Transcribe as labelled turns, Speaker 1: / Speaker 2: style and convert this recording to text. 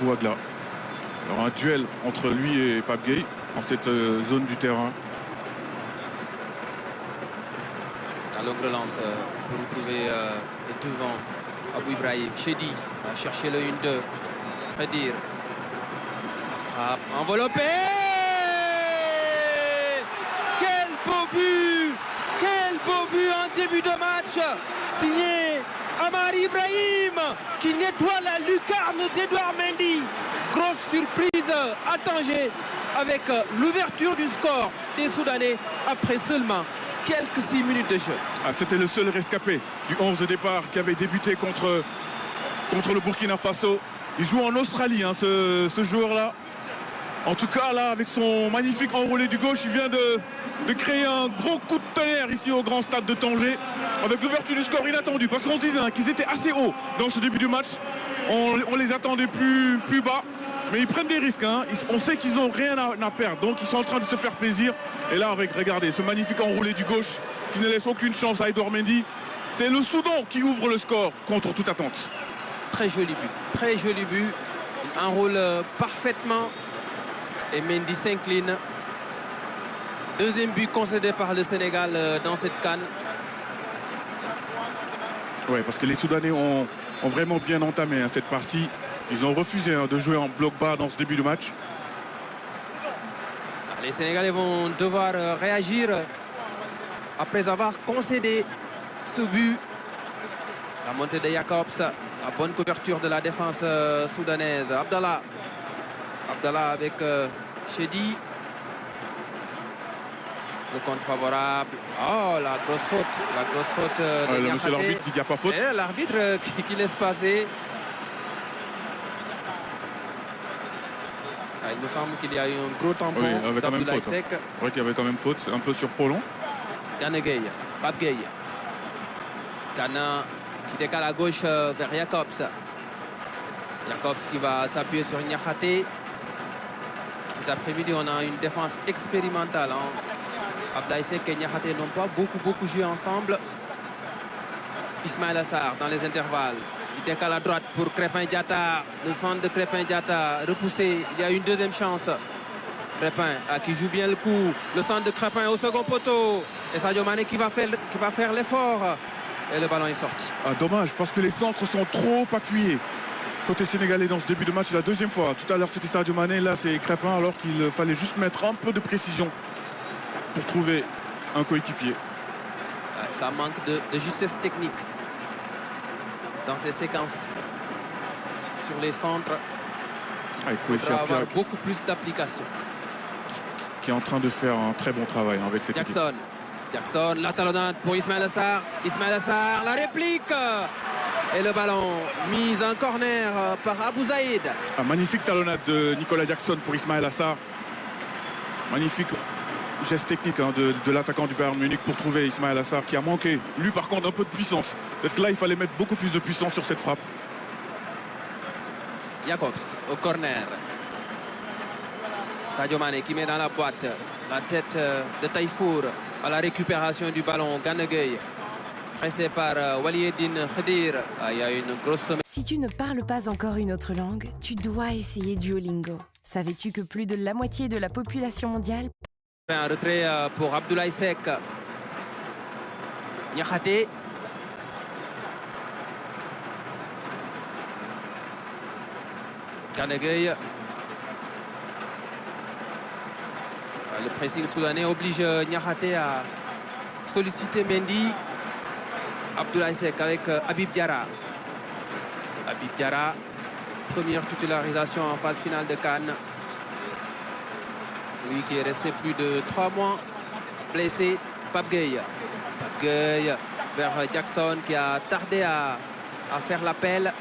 Speaker 1: Kouagla. Alors un duel entre lui et Pape Gueye dans cette zone du terrain.
Speaker 2: La longue relance pour retrouver devant Abou Ibrahim. Chedi va chercher le 1-2. Khadir. La frappe enveloppée. Quel beau but! Quel beau but en début de match! Signé Amari Ibrahim qui nettoie la lucarne d'Edouard Mendy. Grosse surprise à Tanger avec l'ouverture du score des Soudanais après seulement quelques 6 minutes de jeu.
Speaker 1: C'était le seul rescapé du 11 de départ qui avait débuté contre le Burkina Faso. Il joue en Australie, hein, ce joueur-là. En tout cas, là, avec son magnifique enroulé du gauche, il vient de créer un gros coup de tonnerre ici au grand stade de Tanger. Avec l'ouverture du score inattendue. Parce qu'on disait hein, qu'ils étaient assez hauts dans ce début du match. On les attendait plus bas. Mais ils prennent des risques. Hein. On sait qu'ils n'ont rien à perdre. Donc ils sont en train de se faire plaisir. Et là, regardez, ce magnifique enroulé du gauche qui ne laisse aucune chance à Edouard Mendy. C'est le Soudan qui ouvre le score contre toute attente.
Speaker 2: Très joli but. Très joli but. Il enroule parfaitement. Et Mendy s'incline. Deuxième but concédé par le Sénégal dans cette CAN.
Speaker 1: Oui, parce que les Soudanais ont vraiment bien entamé hein, cette partie. Ils ont refusé hein, de jouer en bloc bas dans ce début de match.
Speaker 2: Les Sénégalais vont devoir réagir après avoir concédé ce but. La montée de Jacobs, la bonne couverture de la défense soudanaise. Abdallah avec Chedi. Le compte favorable. Oh, la grosse faute de
Speaker 1: monsieur l'arbitre dit qu'il n'y a pas faute.
Speaker 2: L'arbitre qui laisse passer. Il me semble qu'il y a eu un gros tampon d'Abdoulaye Seck.
Speaker 1: C'est vrai qu'il y avait quand même faute, un peu sur prolong.
Speaker 2: Gana Gueye, Pape Gueye. Gana qui décale à gauche vers Jacobs. Jacobs qui va s'appuyer sur Niakhaté. Cet après-midi, on a une défense expérimentale. Hein. Abdoulaye Seck et Niakhaté n'ont pas beaucoup joué ensemble. Ismaël Assar dans les intervalles. Il décale à droite pour Crépin Diatta. Le centre de Crépin Diatta repoussé. Il y a une deuxième chance. Crépin qui joue bien le coup. Le centre de Crépin au second poteau. Et Sadio Mané qui va faire l'effort. Et le ballon est sorti.
Speaker 1: Dommage parce que les centres sont trop appuyés. Côté sénégalais dans ce début de match, c'est la deuxième fois. Tout à l'heure c'était Sadio Mané, là c'est Crépin alors qu'il fallait juste mettre un peu de précision pour trouver un coéquipier.
Speaker 2: Ça manque de justesse technique dans ces séquences sur les centres. Il faudra avoir beaucoup plus d'application.
Speaker 1: Qui est en train de faire un très bon travail avec cette équipe.
Speaker 2: Jackson, la talonnade pour Ismaël Assar. Ismaël Assar, la réplique. Et le ballon mis en corner par Abou Zaïd.
Speaker 1: Un magnifique talonnade de Nicolas Jackson pour Ismaël Assar. Magnifique geste technique hein, de l'attaquant du Bayern Munich pour trouver Ismaël Assar qui a manqué. Lui par contre un peu de puissance. Peut-être que là il fallait mettre beaucoup plus de puissance sur cette frappe.
Speaker 2: Jacobs au corner. Sadio Mané qui met dans la boîte la tête de Taïfour à la récupération du ballon. Gana Gueye pressé par Walieddine Khadir. Il y a une grosse semaine.
Speaker 3: Si tu ne parles pas encore une autre langue, tu dois essayer Duolingo. Savais-tu que plus de la moitié de la population mondiale...
Speaker 2: Un retrait pour Abdoulaye Seck. Niakhaté. Gana Gueye. Le pressing soudanais oblige Niakhaté à solliciter Mendy. Abdoulaye Seck avec Habib Diarra. Habib Diarra, première titularisation en phase finale de CAN. Lui qui est resté plus de 3 mois blessé. Pape Gueye. Pape Gueye vers Jackson qui a tardé à faire l'appel.